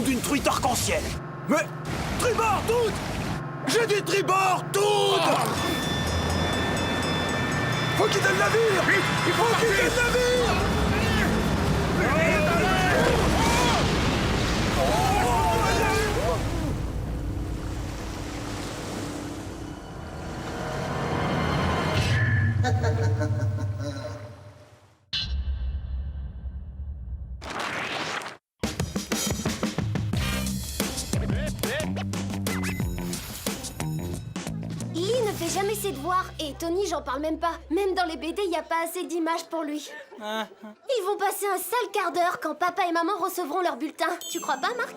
d'une truite arc-en-ciel. Mais... tribord toutes! J'ai dit tribord toutes! Faut quitter le navire! Il faut quitter le navire! Lee ne fait jamais ses devoirs, et Tony, j'en parle même pas. Même dans les BD, il n'y a pas assez d'images pour lui. Ils vont passer un sale quart d'heure quand papa et maman recevront leur bulletin. Tu crois pas, Marc?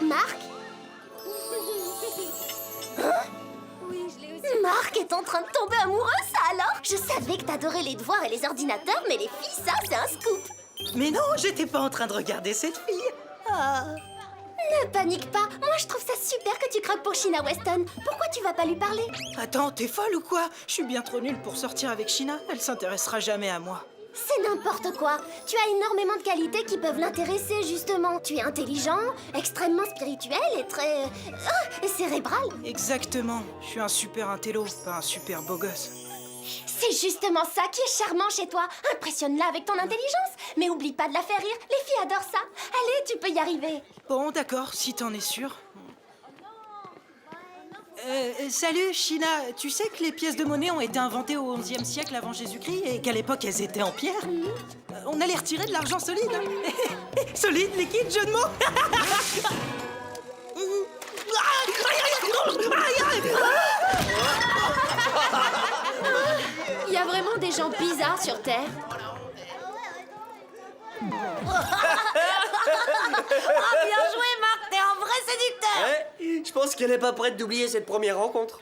Marc? Oui, je l'ai aussi. Marc est en train de tomber amoureux, ça alors? Je savais que t'adorais les devoirs et les ordinateurs, mais les filles, ça, c'est un scoop. Mais non, j'étais pas en train de regarder cette fille. Ah. Ne panique pas, moi je trouve ça super que tu croques pour Sheena Weston. Pourquoi tu vas pas lui parler? Attends, t'es folle ou quoi? Je suis bien trop nulle pour sortir avec Sheena. Elle s'intéressera jamais à moi. C'est n'importe quoi. Tu as énormément de qualités qui peuvent l'intéresser, justement. Tu es intelligent, extrêmement spirituel et très... cérébral. Exactement. Je suis un super intello, pas un super beau gosse. C'est justement ça qui est charmant chez toi. Impressionne-la avec ton intelligence. Mais oublie pas de la faire rire. Les filles adorent ça. Allez, tu peux y arriver. Bon, d'accord, si t'en es sûr. Salut, Sheena. Tu sais que les pièces de monnaie ont été inventées au XIe siècle avant Jésus-Christ et qu'à l'époque, elles étaient en pierre? On allait retirer de l'argent solide. Solide, liquide, jeu de mots. Il y a vraiment des gens bizarres sur Terre. Oh, bien joué, Marc, t'es un vrai séducteur. Ouais, je pense qu'elle est pas prête d'oublier cette première rencontre.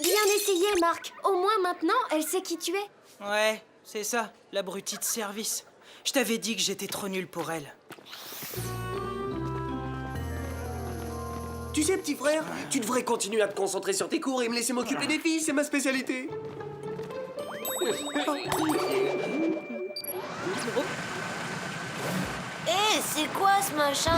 Bien essayé, Marc. Au moins maintenant, elle sait qui tu es. Ouais, c'est ça, l'abruti de service. Je t'avais dit que j'étais trop nul pour elle. Tu sais, petit frère, tu devrais continuer à te concentrer sur tes cours et me laisser m'occuper des filles, c'est ma spécialité. Hé, c'est quoi ce machin?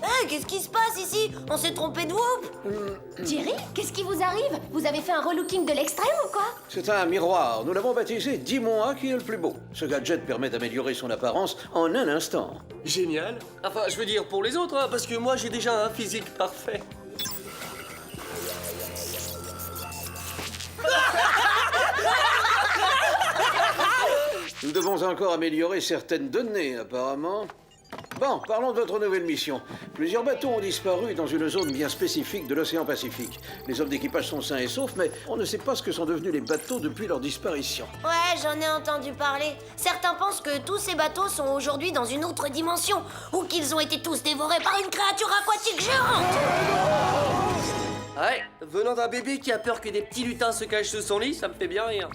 Hé, qu'est-ce qui se passe ici? On s'est trompé de whoop? Jerry, qu'est-ce qui vous arrive? Vous avez fait un relooking de l'extrême ou quoi? C'est un miroir. Nous l'avons baptisé Dis-moi qui est le plus beau. Ce gadget permet d'améliorer son apparence en un instant. Génial. Enfin, je veux dire pour les autres, hein, parce que moi j'ai déjà un physique parfait. Nous devons encore améliorer certaines données, apparemment. Bon, parlons de votre nouvelle mission. Plusieurs bateaux ont disparu dans une zone bien spécifique de l'océan Pacifique. Les hommes d'équipage sont sains et saufs, mais on ne sait pas ce que sont devenus les bateaux depuis leur disparition. Ouais, j'en ai entendu parler. Certains pensent que tous ces bateaux sont aujourd'hui dans une autre dimension, ou qu'ils ont été tous dévorés par une créature aquatique géante. Ouais, venant d'un bébé qui a peur que des petits lutins se cachent sous son lit, ça me fait bien rire.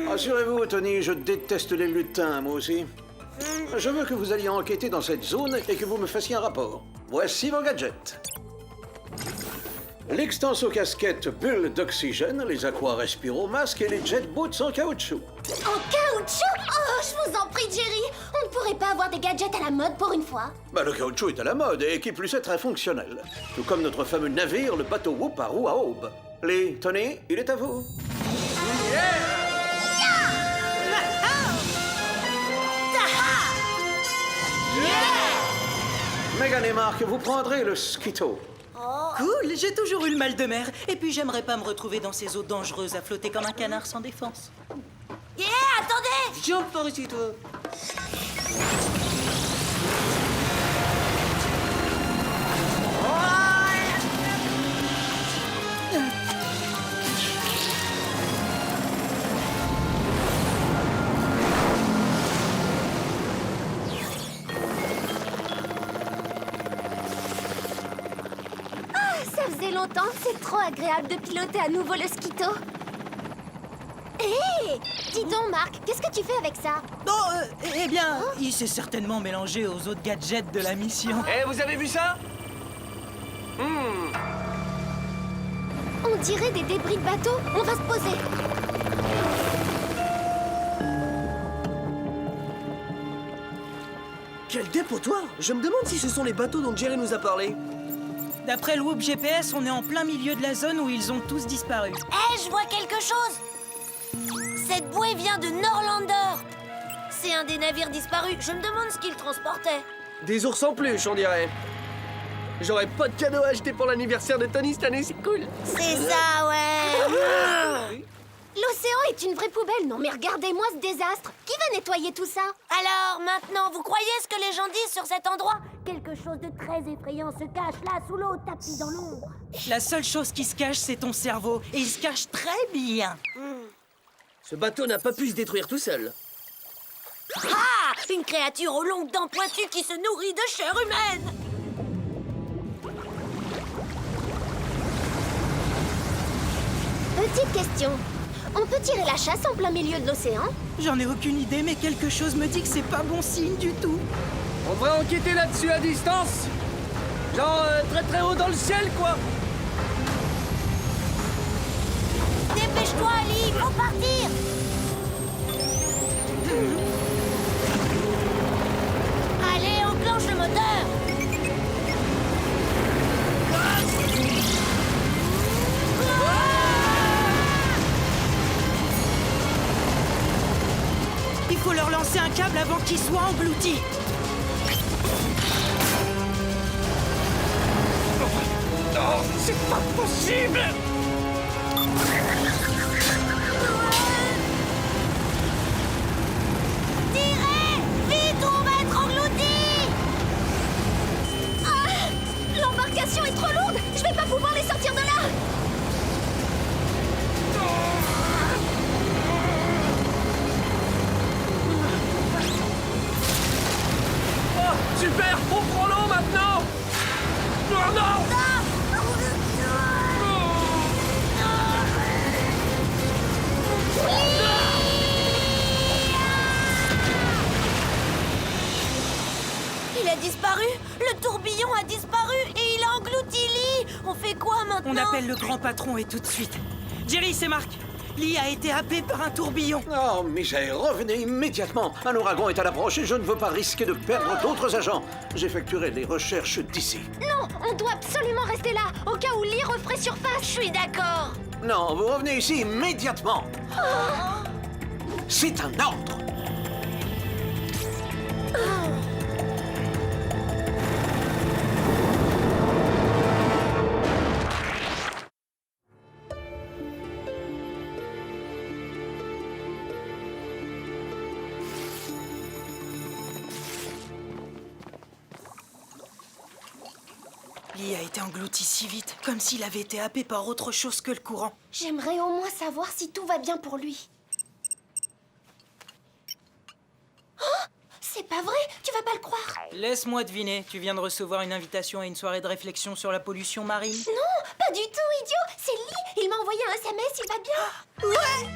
Rassurez-vous, Tony, je déteste les lutins, moi aussi. Je veux que vous alliez enquêter dans cette zone et que vous me fassiez un rapport. Voici vos gadgets. L'extenso casquette bulle d'oxygène, les aqua respiro masques et les jet boots en caoutchouc. En caoutchouc? Oh, je vous en prie, Jerry. On ne pourrait pas avoir des gadgets à la mode pour une fois. Bah, le caoutchouc est à la mode et qui plus est très fonctionnel. Tout comme notre fameux navire, le bateau Whoop à roue à aube. Lee, Tony, il est à vous. Megan et Mark, vous prendrez le Skito. Cool, j'ai toujours eu le mal de mer. Et puis j'aimerais pas me retrouver dans ces eaux dangereuses à flotter comme un canard sans défense. Yeah, attendez! Viens par ici, toi. Ça faisait longtemps, c'est trop agréable de piloter à nouveau le Skito. Hé! Dis donc, Marc, qu'est-ce que tu fais avec ça? Eh bien, il s'est certainement mélangé aux autres gadgets de la mission. Eh, vous avez vu ça? On dirait des débris de bateau. On va se poser. Quel dépotoir! Je me demande si ce sont les bateaux dont Jerry nous a parlé. D'après le Whoop GPS, on est en plein milieu de la zone où ils ont tous disparu. Hé, je vois quelque chose! Cette bouée vient de Norlander! C'est un des navires disparus. Je me demande ce qu'il transportait. Des ours en peluche, on dirait. J'aurais pas de cadeau à acheter pour l'anniversaire de Tony cette année, c'est cool. C'est ça, ouais! L'océan est une vraie poubelle. Non, mais regardez-moi ce désastre. Qui va nettoyer tout ça? Alors, maintenant, vous croyez ce que les gens disent sur cet endroit? Quelque chose de très effrayant se cache là, sous l'eau, tapis dans l'ombre. La seule chose qui se cache, c'est ton cerveau. Et il se cache très bien. Ce bateau n'a pas pu se détruire tout seul. Ah! Une créature aux longues dents pointues qui se nourrit de chair humaine! Petite question. On peut tirer la chasse en plein milieu de l'océan? J'en ai aucune idée, mais quelque chose me dit que c'est pas bon signe du tout. On devrait enquêter là-dessus à distance. Genre très très haut dans le ciel, quoi. Dépêche-toi, Ali, faut partir! Allez, enclenche le moteur! Il faut leur lancer un câble avant qu'ils soient engloutis. Non, c'est pas possible. Tirez! Vite, on va être engloutis! Ah! L'embarcation est trop lourde. Je vais pas pouvoir les sortir de là. Oh, super, on prend l'eau maintenant. Non, non. Il a disparu! Le tourbillon a disparu et il a englouti Lee! On fait quoi maintenant? On appelle le grand patron et tout de suite. Jerry, c'est Marc. Lee a été happé par un tourbillon. Oh, Michael, revenez immédiatement. Un ouragan est à l'approche et je ne veux pas risquer de perdre d'autres agents. J'effectuerai les recherches d'ici. Non, on doit absolument rester là, au cas où Lee referait surface. Je suis d'accord! Non, vous revenez ici immédiatement. C'est un ordre. Lee a été englouti si vite, comme s'il avait été happé par autre chose que le courant. J'aimerais au moins savoir si tout va bien pour lui. Oh! C'est pas vrai, tu vas pas le croire. Laisse-moi deviner, tu viens de recevoir une invitation à une soirée de réflexion sur la pollution marine. Non, pas du tout, idiot. C'est Lee. Il m'a envoyé un SMS, il va bien. Ouais.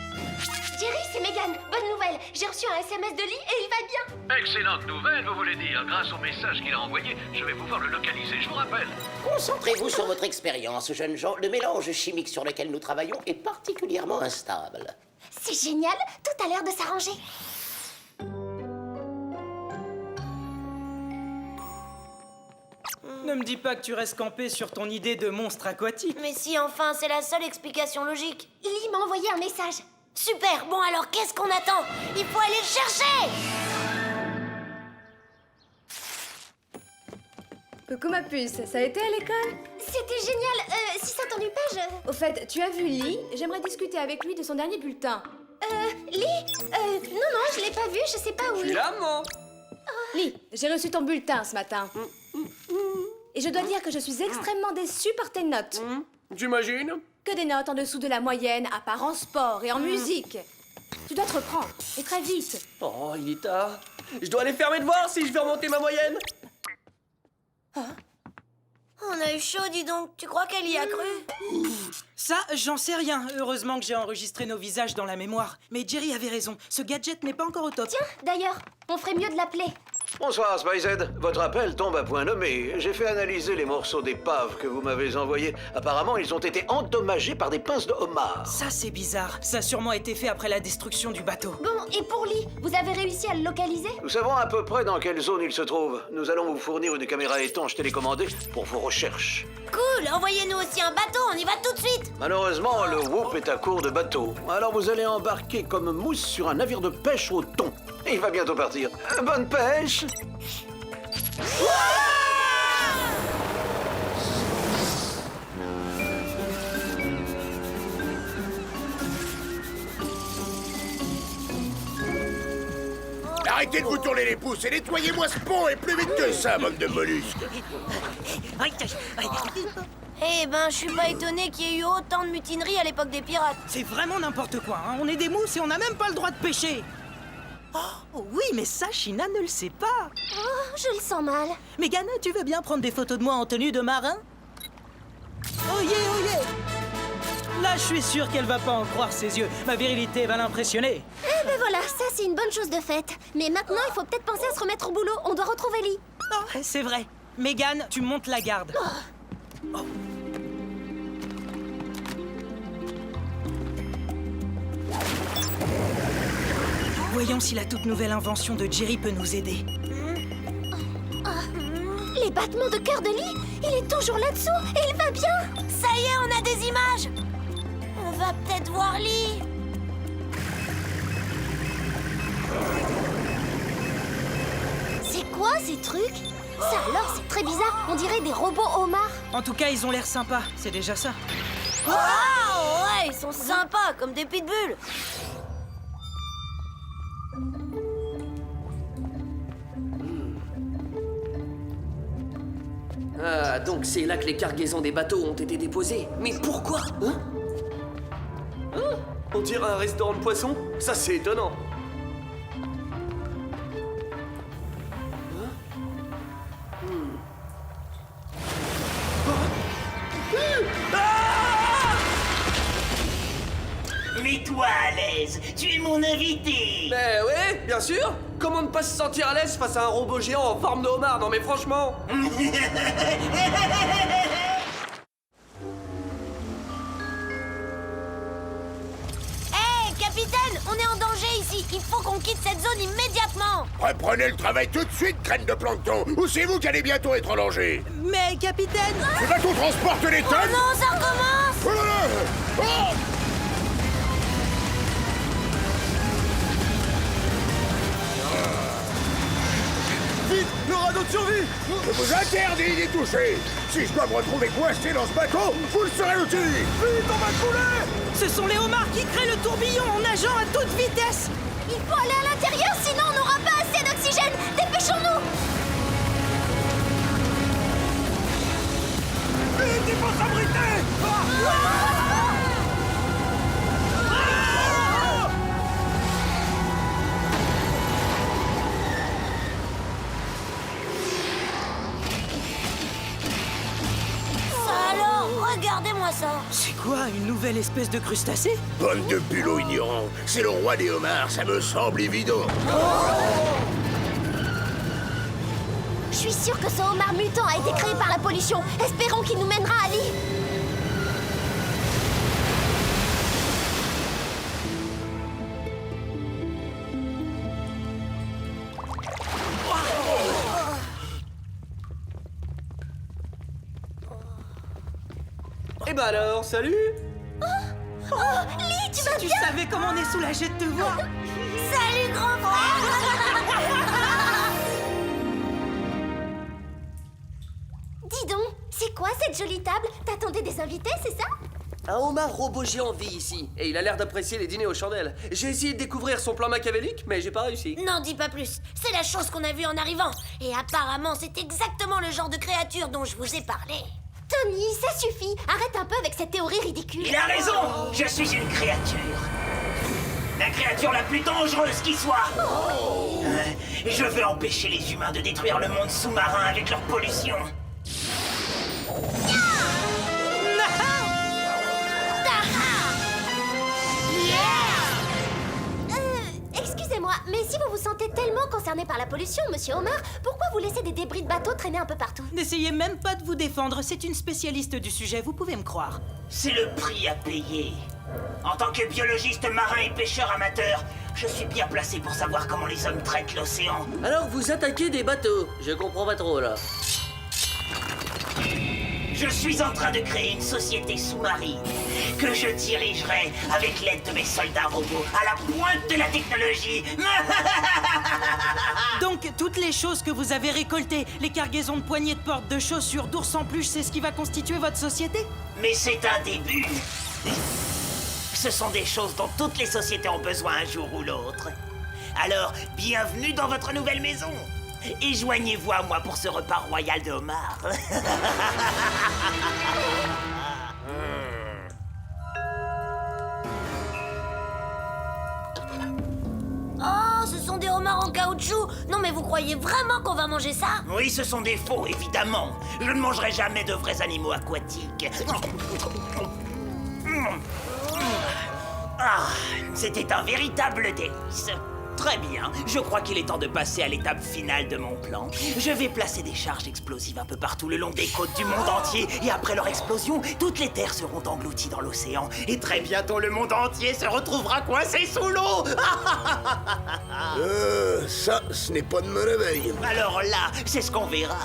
Jerry, c'est Megan. Bonne nouvelle. J'ai reçu un SMS de Lee et il va bien. Excellente nouvelle, vous voulez dire. Grâce au message qu'il a envoyé, je vais pouvoir le localiser, je vous rappelle. Concentrez-vous sur votre expérience, jeunes gens. Le mélange chimique sur lequel nous travaillons est particulièrement instable. C'est génial. Tout a l'air de s'arranger. Ne me dis pas que tu restes campé sur ton idée de monstre aquatique. Mais si, enfin, c'est la seule explication logique. Lee m'a envoyé un message. Super, bon alors qu'est-ce qu'on attend? Il faut aller le chercher! Coucou ma puce, ça a été à l'école? C'était génial. Si ça t'ennuie pas, je... Au fait, tu as vu Lee? J'aimerais discuter avec lui de son dernier bulletin. Lee non, je l'ai pas vu, je sais pas où il est. Là, maman. Lee, j'ai reçu ton bulletin ce matin. Et je dois dire que je suis extrêmement déçue par tes notes. J'imagine. Que des notes en dessous de la moyenne, à part en sport et en musique. Tu dois te reprendre, et très vite. Oh, il est tard. Je dois aller faire mes devoirs si je veux remonter ma moyenne. On a eu chaud, dis donc. Tu crois qu'elle y a cru? Ça, j'en sais rien. Heureusement que j'ai enregistré nos visages dans la mémoire. Mais Jerry avait raison, ce gadget n'est pas encore au top. Tiens, d'ailleurs, on ferait mieux de l'appeler. Bonsoir, SpyZ. Votre appel tombe à point nommé. J'ai fait analyser les morceaux d'épave que vous m'avez envoyés. Apparemment, ils ont été endommagés par des pinces de homard. Ça, c'est bizarre. Ça a sûrement été fait après la destruction du bateau. Bon, et pour Lee, vous avez réussi à le localiser? Nous savons à peu près dans quelle zone il se trouve. Nous allons vous fournir une caméra étanche télécommandée pour vos recherches. Cool, envoyez-nous aussi un bateau, on y va tout de suite. Malheureusement, le Whoop est à court de bateaux. Alors vous allez embarquer comme mousse sur un navire de pêche au thon. Il va bientôt partir. Bonne pêche! Arrêtez de vous tourner les pouces et nettoyez-moi ce pont et plus vite que ça, bande de mollusques. Eh ben, je suis pas étonné qu'il y ait eu autant de mutineries à l'époque des pirates. C'est vraiment n'importe quoi, hein. On est des mousses et on n'a même pas le droit de pêcher. Oh, oui, mais ça, China ne le sait pas. Oh, je le sens mal. Mégane, tu veux bien prendre des photos de moi en tenue de marin? Oh yeah! Là, je suis sûr qu'elle va pas en croire ses yeux. Ma virilité va l'impressionner. Eh ben voilà, ça c'est une bonne chose de faite. Mais maintenant, il faut peut-être penser à se remettre au boulot. On doit retrouver Lee. Oh, c'est vrai. Mégane, tu montes la garde. Oh. Voyons si la toute nouvelle invention de Jerry peut nous aider. Les battements de cœur de Lee, il est toujours là-dessous et il va bien. Ça y est, on a des images. On va peut-être voir Lee. C'est quoi ces trucs? Ça alors, c'est très bizarre. On dirait des robots homards. En tout cas, ils ont l'air sympas. C'est déjà ça. Oh, ouais, ils sont sympas, comme des pitbulls. Ah, donc c'est là que les cargaisons des bateaux ont été déposées. Mais pourquoi? On dirait un restaurant de poissons? Ça, c'est étonnant. Mets-toi à l'aise, tu es mon invité. Mais ouais, bien sûr. Comment ne pas se sentir à l'aise face à un robot géant en forme de homard? Non mais franchement. Hé, capitaine, on est en danger ici. Il faut qu'on quitte cette zone immédiatement. Reprenez le travail tout de suite, graine de plancton, ou c'est vous qui allez bientôt être en danger. Mais, capitaine... Ce bateau transporte des Oh tonnes. non, ça recommence. Oh là là. Oh. Vite, le radeau de survie. Je vous interdis d'y toucher. Si je dois me retrouver coincé dans ce bateau, vous le serez aussi. Vite, on va couler. Ce sont les homards qui créent le tourbillon en nageant à toute vitesse. Il faut aller à l'intérieur, sinon on n'aura pas assez d'oxygène. Dépêchons-nous. Vite, il faut s'abriter. Alors, regardez-moi ça. C'est quoi, une nouvelle espèce de crustacé? Bande de bulots ignorants. C'est le roi des homards, ça me semble évident. Je suis sûre que ce homard mutant a été créé par la pollution. Espérons qu'il nous mènera à Lee. Eh ben alors, salut. Oh, Lee, tu vas Tu bien? savais comment on est soulagé de te voir. Salut, grand frère. Dis donc, c'est quoi cette jolie table? T'attendais des invités, c'est ça? Un homard robot géant vit ici, et il a l'air d'apprécier les dîners aux chandelles. J'ai essayé de découvrir son plan machiavélique, mais j'ai pas réussi. N'en dis pas plus. C'est la chose qu'on a vue en arrivant. Et apparemment, c'est exactement le genre de créature dont je vous ai parlé. Tony, ça suffit. Arrête un peu avec cette théorie ridicule. Il a raison, je suis une créature. La créature la plus dangereuse qui soit. Je veux empêcher les humains de détruire le monde sous-marin avec leur pollution. Excusez-moi, mais si vous vous sentez tellement concerné par la pollution, monsieur Homard, pourquoi vous laissez des débris de bateaux traîner un peu partout? N'essayez même pas de vous défendre, c'est une spécialiste du sujet, vous pouvez me croire. C'est le prix à payer. En tant que biologiste marin et pêcheur amateur, je suis bien placé pour savoir comment les hommes traitent l'océan. Alors vous attaquez des bateaux. Je comprends pas trop là. Je suis en train de créer une société sous-marine que je dirigerai avec l'aide de mes soldats robots à la pointe de la technologie. Donc, toutes les choses que vous avez récoltées, les cargaisons de poignées de porte, de chaussures, d'ours en peluche, c'est ce qui va constituer votre société? Mais c'est un début. Ce sont des choses dont toutes les sociétés ont besoin un jour ou l'autre. Alors, bienvenue dans votre nouvelle maison. Et joignez-vous à moi pour ce repas royal de homard. Oh, ce sont des homards en caoutchouc. Non, mais vous croyez vraiment qu'on va manger ça? Oui, ce sont des faux, évidemment. Je ne mangerai jamais de vrais animaux aquatiques. Ah, c'était un véritable délice. Très bien, je crois qu'il est temps de passer à l'étape finale de mon plan. Je vais placer des charges explosives un peu partout le long des côtes du monde entier. Et après leur explosion, toutes les terres seront englouties dans l'océan. Et très bientôt, le monde entier se retrouvera coincé sous l'eau. Ça, ce n'est pas de me réveil. Alors là, c'est ce qu'on verra.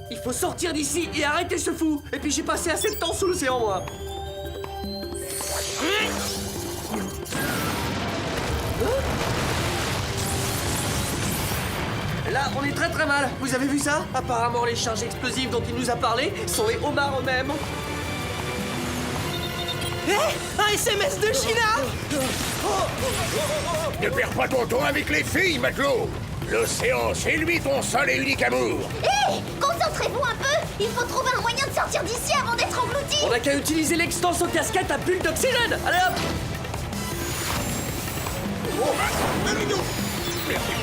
Il faut sortir d'ici et arrêter ce fou. Et puis j'ai passé assez de temps sous l'océan moi. Là, on est très très mal. Vous avez vu ça? Apparemment, les charges explosives dont il nous a parlé sont les homards eux-mêmes. Un SMS de China! Ne perds pas ton temps avec les filles, matelot. L'océan, c'est lui ton seul et unique amour. Hé, concentrez-vous un peu. Il faut trouver un moyen de sortir d'ici avant d'être englouti. On n'a qu'à utiliser l'extension casquette à bulle d'oxygène. Allez hop! Oh, merci.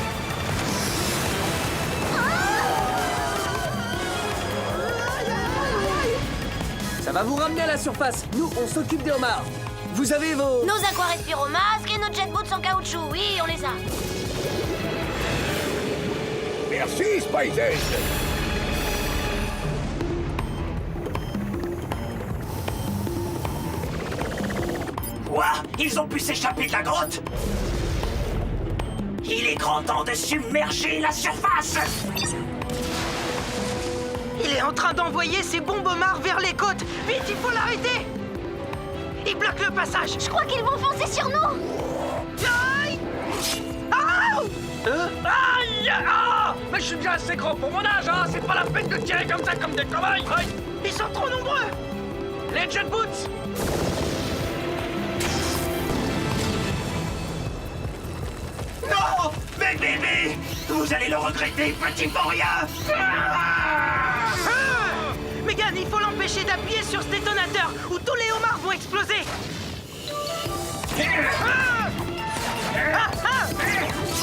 Ça va vous ramener à la surface. Nous, on s'occupe des homards. Vous avez vos... Nos aquarespiromasques et nos jet boots en caoutchouc. Oui, on les a. Merci, Spices. Quoi? Ils ont pu s'échapper de la grotte? Il est grand temps de submerger la surface! Il est en train d'envoyer ses bombes homards vers les côtes! Vite, il faut l'arrêter! Il bloque le passage! Je crois qu'ils vont foncer sur nous. Aïe! Ah! Aïe! Ah! Mais je suis déjà assez grand pour mon âge, hein! C'est pas la peine de tirer comme ça comme des cobayes! Aïe! Ils sont trop nombreux! Les jet boots! Non! Mais bébé! Vous allez le regretter, petit pour rien! Megan, il faut l'empêcher d'appuyer sur ce détonateur ou tous les homards vont exploser!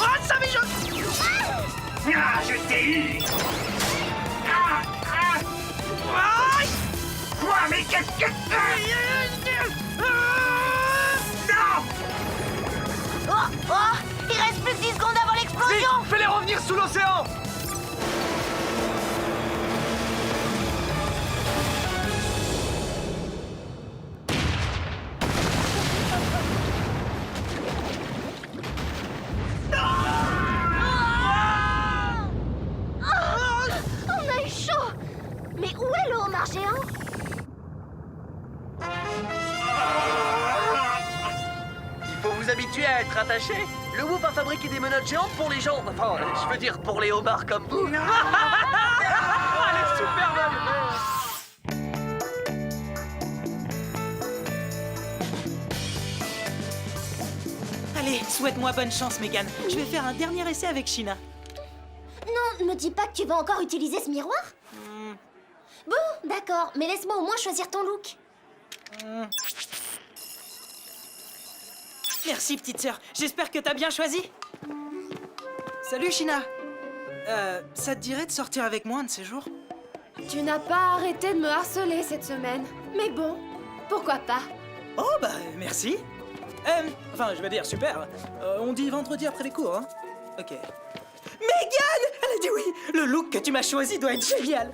Oh, ça m'échappe! Ah, je t'ai eu! Aïe! Quoi? Mais qu'est-ce que... Non! Oh, oh! Il reste plus que 10 secondes avant l'explosion! Fais-les revenir sous l'océan! On a eu chaud. Mais où est le homard géant? Il faut vous habituer à être attaché. Le Whoop a fabriqué des menottes géantes pour les gens. Enfin, je veux dire pour les homards comme vous. Elle est super belle! Allez, souhaite-moi bonne chance, Megan. Je vais faire un dernier essai avec China. Non, ne me dis pas que tu vas encore utiliser ce miroir. Bon, d'accord, mais laisse-moi au moins choisir ton look. Merci, petite sœur. J'espère que t'as bien choisi. Salut, China. Ça te dirait de sortir avec moi un de ces jours? Tu n'as pas arrêté de me harceler cette semaine. Mais bon, pourquoi pas? Oh, bah, merci. Enfin, je veux dire, super. On dit vendredi après les cours, hein? Ok. Megan! Elle a dit oui! Le look que tu m'as choisi doit être génial!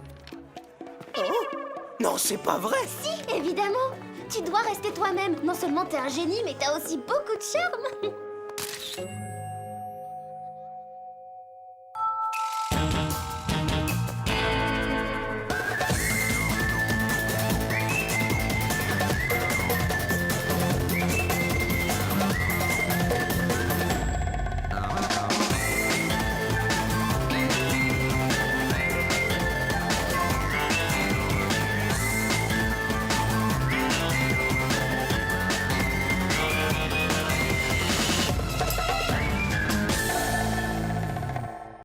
Oh! Non, c'est pas vrai! Si, évidemment. Tu dois rester toi-même. Non seulement t'es un génie, mais t'as aussi beaucoup